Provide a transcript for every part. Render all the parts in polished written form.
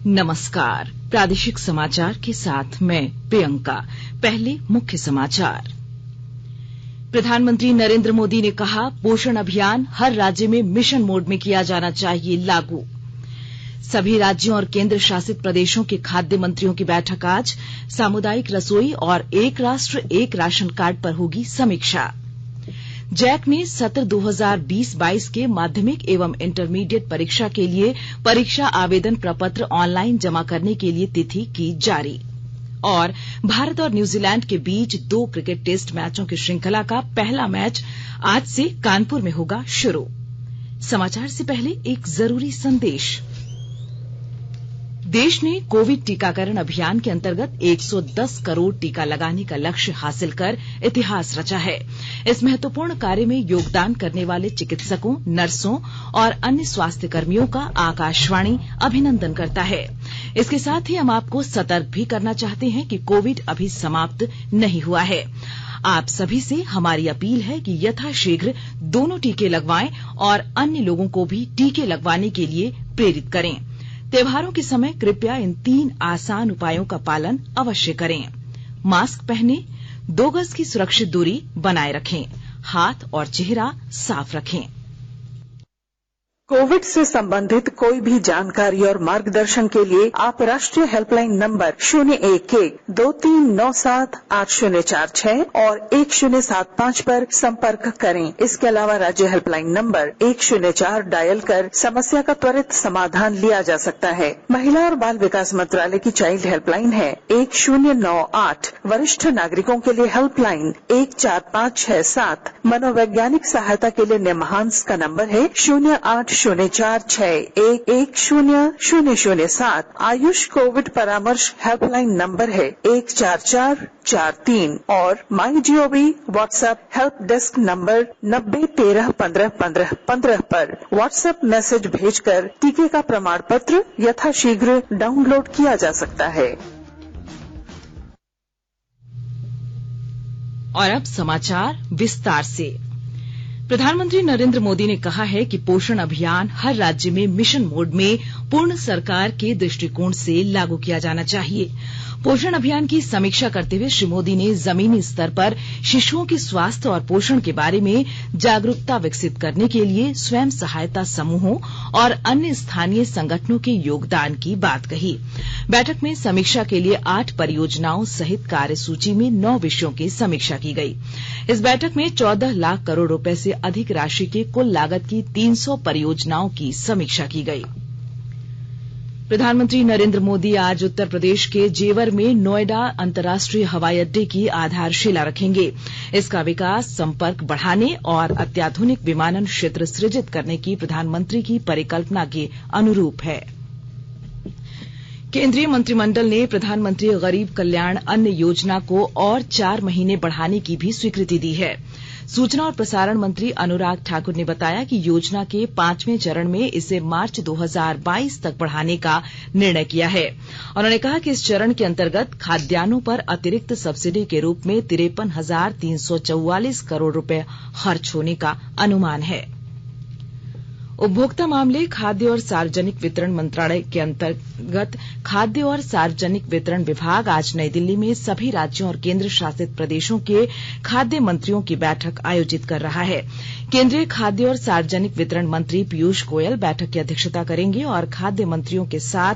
नमस्कार, प्रादेशिक समाचार के साथ मैं प्रियंका। पहले मुख्य समाचार। प्रधानमंत्री नरेंद्र मोदी ने कहा, पोषण अभियान हर राज्य में मिशन मोड में किया जाना चाहिए लागू। सभी राज्यों और केंद्र शासित प्रदेशों के खाद्य मंत्रियों की बैठक आज। सामुदायिक रसोई और एक राष्ट्र एक राशन कार्ड पर होगी समीक्षा। जैक ने सत्र 2020-22 के माध्यमिक एवं इंटरमीडिएट परीक्षा के लिए परीक्षा आवेदन प्रपत्र ऑनलाइन जमा करने के लिए तिथि की जारी। और भारत और न्यूजीलैंड के बीच 2 क्रिकेट टेस्ट मैचों की श्रृंखला का पहला मैच आज से कानपुर में होगा शुरू। समाचार से पहले एक जरूरी संदेश। देश ने कोविड टीकाकरण अभियान के अंतर्गत 110 करोड़ टीका लगाने का लक्ष्य हासिल कर इतिहास रचा है। इस महत्वपूर्ण कार्य में योगदान करने वाले चिकित्सकों, नर्सों और अन्य स्वास्थ्य कर्मियों का आकाशवाणी अभिनंदन करता है। इसके साथ ही हम आपको सतर्क भी करना चाहते हैं कि कोविड अभी समाप्त नहीं हुआ है। आप सभी से हमारी अपील है कि यथाशीघ्र दोनों टीके लगवाएं और अन्य लोगों को भी टीके लगवाने के लिए प्रेरित करें। त्योहारों के समय कृपया इन 3 आसान उपायों का पालन अवश्य करें। मास्क पहनें, 2 गज की सुरक्षित दूरी बनाए रखें, हाथ और चेहरा साफ रखें। कोविड से संबंधित कोई भी जानकारी और मार्गदर्शन के लिए आप राष्ट्रीय हेल्पलाइन नंबर 011-2397-8046 और 1075 पर संपर्क करें। इसके अलावा राज्य हेल्पलाइन नंबर 104 डायल कर समस्या का त्वरित समाधान लिया जा सकता है। महिला और बाल विकास मंत्रालय की चाइल्ड हेल्पलाइन है 1098। वरिष्ठ नागरिकों के लिए हेल्पलाइन 14567। मनोवैज्ञानिक सहायता के लिए निमहांस का नंबर है 0804110007। आयुष कोविड परामर्श हेल्पलाइन नंबर है 14443 और MyGov WhatsApp help desk number 90131515 पर व्हाट्सएप मैसेज भेजकर टीके का प्रमाण पत्र यथाशीघ्र डाउनलोड किया जा सकता है। और अब समाचार विस्तार से। प्रधानमंत्री नरेंद्र मोदी ने कहा है कि पोषण अभियान हर राज्य में मिशन मोड में पूर्ण सरकार के दृष्टिकोण से लागू किया जाना चाहिए। पोषण अभियान की समीक्षा करते हुए श्री मोदी ने जमीनी स्तर पर शिशुओं के स्वास्थ्य और पोषण के बारे में जागरूकता विकसित करने के लिए स्वयं सहायता समूहों और अन्य स्थानीय संगठनों के योगदान की बात कही। बैठक में समीक्षा के लिए 8 परियोजनाओं सहित कार्यसूची में 9 विषयों की समीक्षा की गई। इस बैठक में 14 लाख करोड़ रुपए से अधिक राशि के कुल लागत की 300 परियोजनाओं की समीक्षा की गई। प्रधानमंत्री नरेंद्र मोदी आज उत्तर प्रदेश के जेवर में नोएडा अंतर्राष्ट्रीय हवाई अड्डे की आधारशिला रखेंगे। इसका विकास संपर्क बढ़ाने और अत्याधुनिक विमानन क्षेत्र सृजित करने की प्रधानमंत्री की परिकल्पना के अनुरूप है। केंद्रीय मंत्रिमंडल ने प्रधानमंत्री गरीब कल्याण अन्न योजना को और 4 महीने बढ़ाने की भी स्वीकृति दी है। सूचना और प्रसारण मंत्री अनुराग ठाकुर ने बताया कि योजना के 5वें चरण में इसे मार्च 2022 तक बढ़ाने का निर्णय किया है। उन्होंने कहा कि इस चरण के अंतर्गत खाद्यान्नों पर अतिरिक्त सब्सिडी के रूप में 53,344 करोड़ रुपए खर्च होने का अनुमान है। उपभोक्ता मामले, खाद्य और सार्वजनिक वितरण मंत्रालय के अंतर्गत खाद्य और सार्वजनिक वितरण विभाग आज नई दिल्ली में सभी राज्यों और केंद्र शासित प्रदेशों के खाद्य मंत्रियों की बैठक आयोजित कर रहा है। केंद्रीय खाद्य और सार्वजनिक वितरण मंत्री पीयूष गोयल बैठक की अध्यक्षता करेंगे और खाद्य मंत्रियों के साथ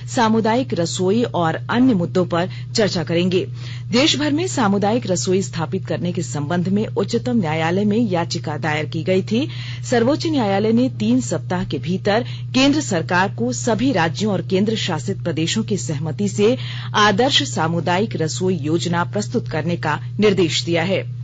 सामुदायिक रसोई और अन्य मुद्दों पर चर्चा करेंगे। देश भर में सामुदायिक रसोई स्थापित करने के संबंध में उच्चतम न्यायालय में याचिका दायर की गई थी। सर्वोच्च न्यायालय ने 3 सप्ताह के भीतर केंद्र सरकार को सभी राज्यों और केंद्र शासित प्रदेशों की सहमति से आदर्श सामुदायिक रसोई योजना प्रस्तुत करने का निर्देश दिया है।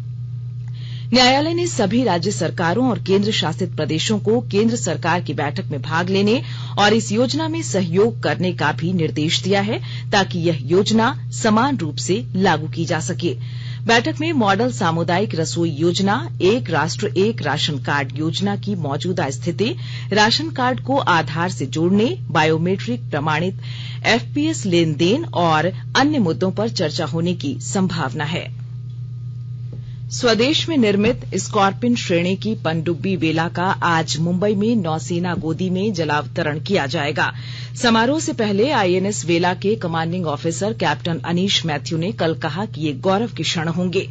न्यायालय ने सभी राज्य सरकारों और केंद्र शासित प्रदेशों को केंद्र सरकार की बैठक में भाग लेने और इस योजना में सहयोग करने का भी निर्देश दिया है ताकि यह योजना समान रूप से लागू की जा सके। बैठक में मॉडल सामुदायिक रसोई योजना, एक राष्ट्र एक राशन कार्ड योजना की मौजूदा स्थिति, राशन कार्ड को आधार से जोड़ने, बायोमेट्रिक प्रमाणित एफपीएस लेन देन और अन्य मुद्दों पर चर्चा होने की संभावना है। स्वदेश में निर्मित स्कॉर्पिन श्रेणी की पनडुब्बी वेला का आज मुंबई में नौसेना गोदी में जलावतरण किया जाएगा। समारोह से पहले आईएनएस वेला के commanding officer captain Anish Matthew ने कल कहा कि ये गौरव के क्षण होंगे।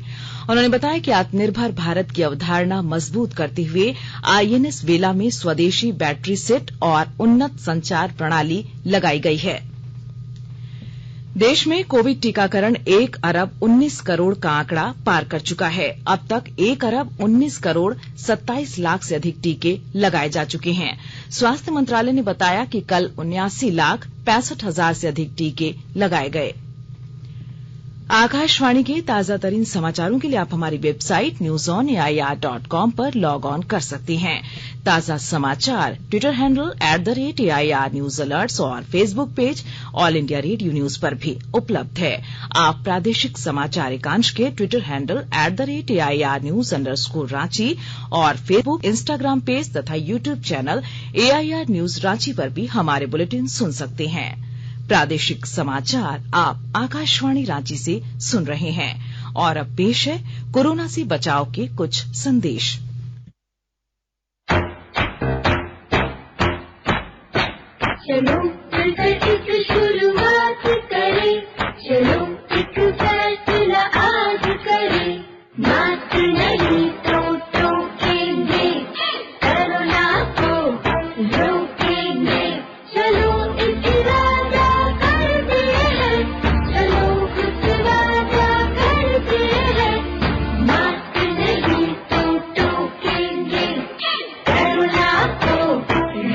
उन्होंने बताया कि आत्मनिर्भर भारत की अवधारणा मजबूत करते हुए आईएनएस वेला में स्वदेशी बैटरी सेट और उन्नत संचार प्रणाली लगाई गई है। देश में कोविड टीकाकरण 1 अरब 19 करोड़ का आंकड़ा पार कर चुका है। अब तक 1 अरब 19 करोड़ 27 लाख से अधिक टीके लगाए जा चुके हैं। स्वास्थ्य मंत्रालय ने बताया कि कल 79 लाख 65 हजार से अधिक टीके लगाए गए। आकाशवाणी के ताजा तरीन समाचारों के लिए आप हमारी वेबसाइट newsonair.com पर लॉग ऑन कर सकते हैं। ताजा समाचार Twitter handle @AIR news alerts और Facebook page All India Radio news पर भी उपलब्ध है। आप प्रादेशिक समाचार एकांश के ट्विटर हैंडल @AIR न्यूज _रांची और फेसबुक, इंस्टाग्राम पेज तथा YouTube channel AIR news Ranchi पर भी हमारे बुलेटिन सुन सकते हैं। प्रादेशिक समाचार आप आकाशवाणी रांची से सुन रहे हैं और अब पेश है कोरोना से बचाव के कुछ संदेश। चलो मिलकर एक शुरुआत करें, चलो एक फैसला आज करें, मास्क नहीं तो टोकेंगे, कोरोना को रोकेंगे, चलो इस इरादा करते हैं, चलो कुछ वादा करते हैं, मास्क नहीं तो टोकेंगे, कोरोना को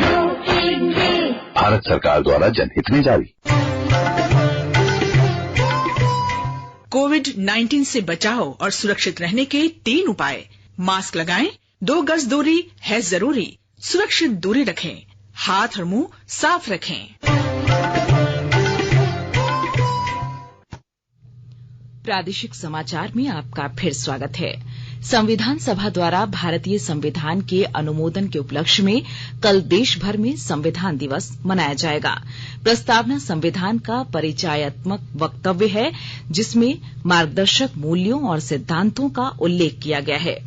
रोकेंगे। भारत सरकार द्वारा जनहित में जारी। कोविड-19 से बचाव और सुरक्षित रहने के 3 उपाय। मास्क लगाएं, 2 गज दूरी है जरूरी, सुरक्षित दूरी रखें, हाथ और मुंह साफ रखें। प्रादेशिक समाचार में आपका फिर स्वागत है। संविधान सभा द्वारा भारतीय संविधान के अनुमोदन के उपलक्ष्य में कल देश भर में संविधान दिवस मनाया जाएगा। प्रस्तावना संविधान का परिचयात्मक वक्तव्य है, जिसमें मार्गदर्शक मूल्यों और सिद्धांतों का उल्लेख किया गया है।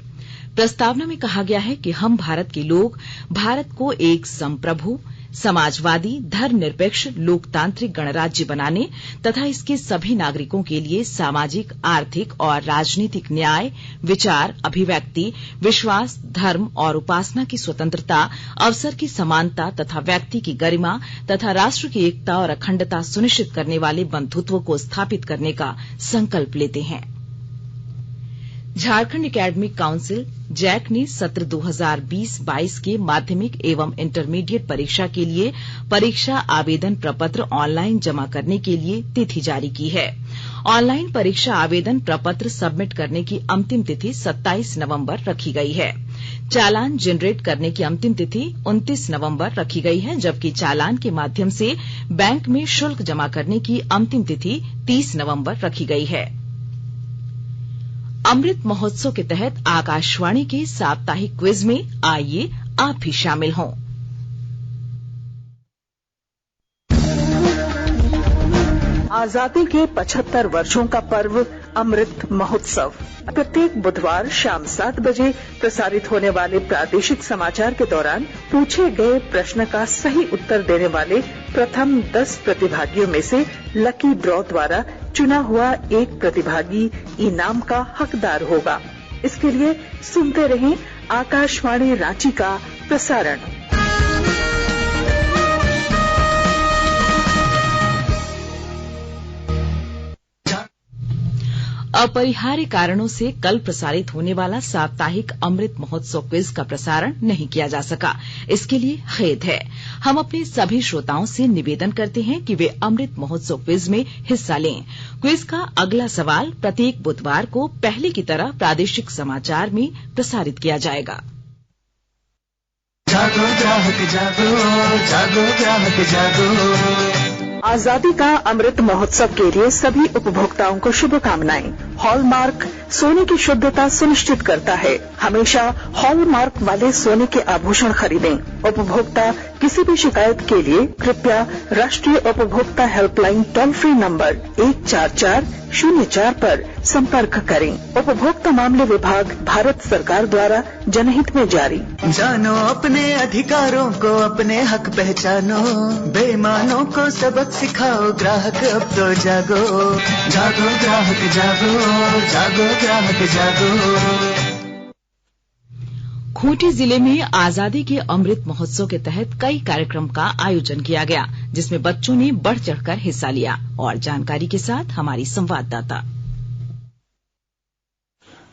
प्रस्तावना में कहा गया है कि हम भारत के लोग भारत को एक संप्रभु, समाजवादी, धर्मनिरपेक्ष, लोकतांत्रिक गणराज्य बनाने तथा इसके सभी नागरिकों के लिए सामाजिक, आर्थिक और राजनीतिक न्याय, विचार, अभिव्यक्ति, विश्वास, धर्म और उपासना की स्वतंत्रता, अवसर की समानता तथा व्यक्ति की गरिमा तथा राष्ट्र की एकता और अखंडता सुनिश्चित करने वाले बंधुत्व को स्थापित करने का संकल्प लेते हैं। झारखंड एकेडमिक काउंसिल जैक ने सत्र 2020-22 के माध्यमिक एवं इंटरमीडिएट परीक्षा के लिए परीक्षा आवेदन प्रपत्र ऑनलाइन जमा करने के लिए तिथि जारी की है। ऑनलाइन परीक्षा आवेदन प्रपत्र सबमिट करने की अंतिम तिथि 27 नवंबर रखी गई है। चालान जनरेट करने की अंतिम तिथि 29 नवंबर रखी गई है, जबकि चालान के माध्यम से बैंक में शुल्क जमा करने की अंतिम तिथि 30 नवंबर रखी गई है। अमृत महोत्सव के तहत आकाशवाणी के साप्ताहिक क्विज में आइए आप भी शामिल हों। आजादी के 75 वर्षों का पर्व अमृत महोत्सव प्रत्येक बुधवार शाम 7 बजे प्रसारित होने वाले प्रादेशिक समाचार के दौरान पूछे गए प्रश्न का सही उत्तर देने वाले प्रथम 10 प्रतिभागियों में से लकी ड्रॉ द्वारा चुना हुआ एक प्रतिभागी इनाम का हकदार होगा। इसके लिए सुनते रहें आकाशवाणी रांची का प्रसारण। अपरिहार्य कारणों से कल प्रसारित होने वाला साप्ताहिक अमृत महोत्सव क्विज का प्रसारण नहीं किया जा सका। इसके लिए खेद है। हम अपने सभी श्रोताओं से निवेदन करते हैं कि वे अमृत महोत्सव क्विज में हिस्सा लें। क्विज का अगला सवाल प्रत्येक बुधवार को पहले की तरह प्रादेशिक समाचार में प्रसारित किया जाएगा। जागो ग्राहक जागो, जागो ग्राहक जागो। आजादी का अमृत महोत्सव के लिए सभी उपभोक्ताओं को शुभकामनाएं। हॉलमार्क सोने की शुद्धता सुनिश्चित करता है। हमेशा हॉलमार्क वाले सोने के आभूषण खरीदें। उपभोक्ता किसी भी शिकायत के लिए कृपया राष्ट्रीय उपभोक्ता हेल्पलाइन टोल फ्री नंबर 14404 पर संपर्क करें। उपभोक्ता मामले विभाग, भारत सरकार द्वारा जनहित में जारी। जानो अपने अधिकारों को, अपने हक पहचानो, बेईमानों को सबक सिखाओ, ग्राहक अब तो जागो। जागो ग्राहक जागो, जागो ग्राहक जागो। खूंटी जिले में आजादी के अमृत महोत्सव के तहत कई कार्यक्रम का आयोजन किया गया, जिसमें बच्चों ने बढ़ चढ़कर हिस्सा लिया। और जानकारी के साथ हमारी संवाददाता।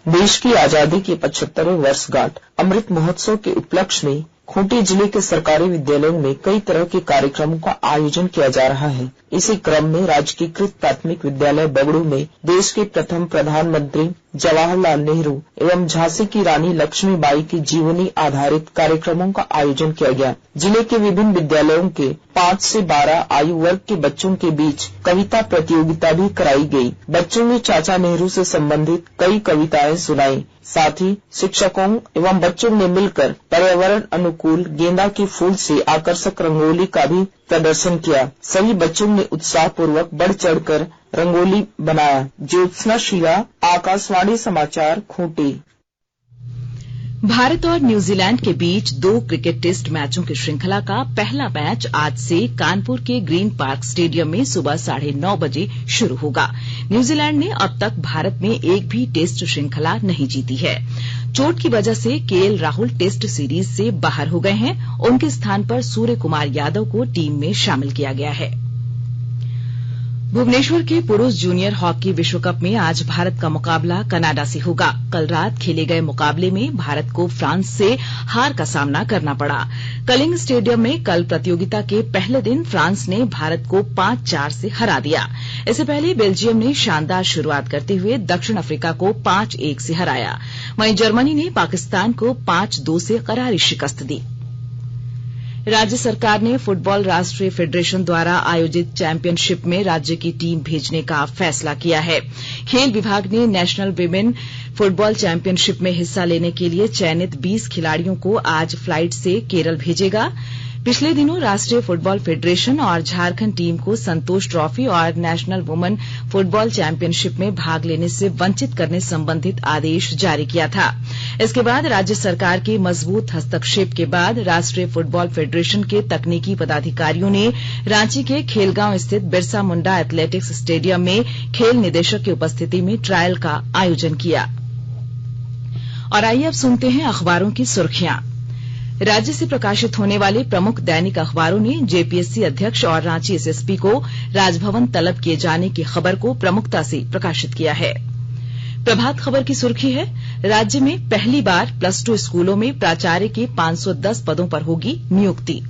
देश की आजादी की 75वें वर्षगांठ अमृत महोत्सव के उपलक्ष्य में खूंटी जिले के सरकारी विद्यालयों में कई तरह के कार्यक्रमों का आयोजन किया जा रहा है। इसी क्रम में राजकीयकृत प्राथमिक विद्यालय बगड़ू में देश के प्रथम प्रधानमंत्री जवाहरलाल नेहरू एवं झांसी की रानी लक्ष्मीबाई की जीवनी आधारित कार्यक्रमों का आयोजन किया गया। जिले के विभिन्न विद्यालयों के 5 से 12 आयु वर्ग के बच्चों के बीच कविता प्रतियोगिता भी कराई गई। बच्चों ने चाचा नेहरू से संबंधित कई कविताएं सुनाई। साथ ही शिक्षकों एवं बच्चों ने मिलकर पर्यावरण अनुकूल गेंदा के फूल से आकर्षक रंगोली का भी प्रदर्शन किया। सभी बच्चों ने उत्साह पूर्वक बढ़ चढ़कर रंगोली बनाया। ज्योत्सना शीला, आकाशवाणी समाचार, खूंटी। भारत और न्यूजीलैंड के बीच 2 क्रिकेट टेस्ट मैचों की श्रृंखला का पहला मैच आज से कानपुर के ग्रीन पार्क स्टेडियम में सुबह 9:30 बजे शुरू होगा। न्यूजीलैंड ने अब तक भारत में एक भी टेस्ट श्रृंखला नहीं जीती है। चोट की वजह से केएल राहुल टेस्ट सीरीज से बाहर हो गए हैं। उनके स्थान पर सूर्य कुमार यादव को टीम में शामिल किया गया है। भुवनेश्वर के पुरुष जूनियर हॉकी विश्व कप में आज भारत का मुकाबला कनाडा से होगा। कल रात खेले गए मुकाबले में भारत को फ्रांस से हार का सामना करना पड़ा। कलिंग स्टेडियम में कल प्रतियोगिता के पहले दिन फ्रांस ने भारत को 5-4 से हरा दिया। इससे पहले बेल्जियम ने शानदार शुरुआत करते हुए दक्षिण अफ्रीका को 5-1 से हराया। वहीं जर्मनी ने पाकिस्तान को 5-2 से करारी शिकस्त दी। राज्य सरकार ने फुटबॉल राष्ट्रीय फेडरेशन द्वारा आयोजित चैंपियनशिप में राज्य की टीम भेजने का फैसला किया है। खेल विभाग ने नेशनल विमेन फुटबॉल चैंपियनशिप में हिस्सा लेने के लिए चयनित 20 खिलाड़ियों को आज फ्लाइट से केरल भेजेगा। पिछले दिनों राष्ट्रीय फुटबॉल फेडरेशन और झारखंड टीम को संतोष ट्रॉफी और नेशनल वुमेन फुटबॉल चैंपियनशिप में भाग लेने से वंचित करने संबंधित आदेश जारी किया था। इसके बाद राज्य सरकार के मजबूत हस्तक्षेप के बाद राष्ट्रीय फुटबॉल फेडरेशन के तकनीकी पदाधिकारियों ने रांची के खेलगांव स्थित बिरसा मुंडा एथलेटिक्स स्टेडियम में खेल निदेशक की उपस्थिति में ट्रायल का आयोजन किया। और आइए अब सुनते हैं अखबारों की सुर्खियां। राज्य से प्रकाशित होने वाले प्रमुख दैनिक अखबारों ने जेपीएससी अध्यक्ष और रांची एसएसपी को राजभवन तलब किए जाने की खबर को प्रमुखता से प्रकाशित किया है। प्रभात खबर की सुर्खी है, राज्य में पहली बार +2 स्कूलों में प्राचार्य के 510 पदों पर होगी नियुक्ति।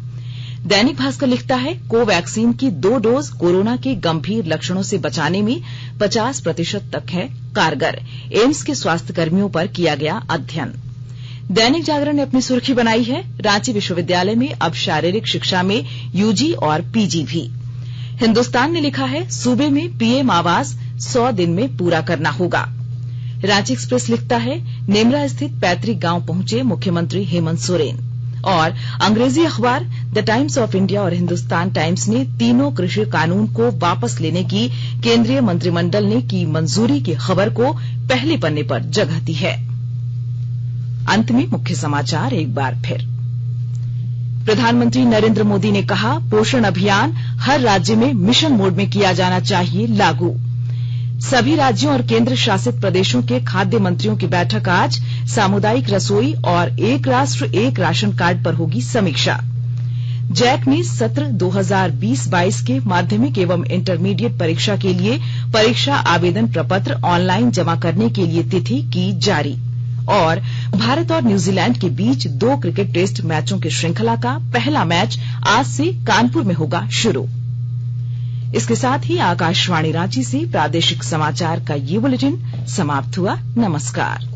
दैनिक भास्कर लिखता है, कोवैक्सीन की 2 डोज कोरोना के गंभीर लक्षणों से बचाने में 50% तक है कारगर। एम्स के स्वास्थ्यकर्मियों पर किया गया अध्ययन। दैनिक जागरण ने अपनी सुर्खी बनाई है, रांची विश्वविद्यालय में अब शारीरिक शिक्षा में यूजी और पीजी भी। हिन्दुस्तान ने लिखा है, सूबे में पीएम आवास 100 दिन में पूरा करना होगा। रांची एक्सप्रेस लिखता है, नेमरा स्थित पैतृक गांव पहुंचे मुख्यमंत्री हेमंत सोरेन। और अंग्रेजी अखबार द टाइम्स ऑफ इंडिया और हिन्दुस्तान टाइम्स ने तीनों कृषि कानून को वापस लेने की केंद्रीय मंत्रिमंडल ने की मंजूरी की खबर को पहले पन्ने पर जगह दी है। अंत में मुख्य समाचार एक बार फिर। प्रधानमंत्री नरेंद्र मोदी ने कहा, पोषण अभियान हर राज्य में मिशन मोड में किया जाना चाहिए लागू। सभी राज्यों और केंद्र शासित प्रदेशों के खाद्य मंत्रियों की बैठक आज। सामुदायिक रसोई और एक राष्ट्र एक राशन कार्ड पर होगी समीक्षा। जैक ने सत्र 2020-22 के माध्यमिक एवं इंटरमीडिएट परीक्षा के लिए परीक्षा आवेदन प्रपत्र ऑनलाइन जमा करने के लिए तिथि की जारी। और भारत और न्यूजीलैंड के बीच 2 क्रिकेट टेस्ट मैचों की श्रृंखला का पहला मैच आज से कानपुर में होगा शुरू। इसके साथ ही आकाशवाणी रांची से प्रादेशिक समाचार का ये बुलेटिन समाप्त हुआ। नमस्कार।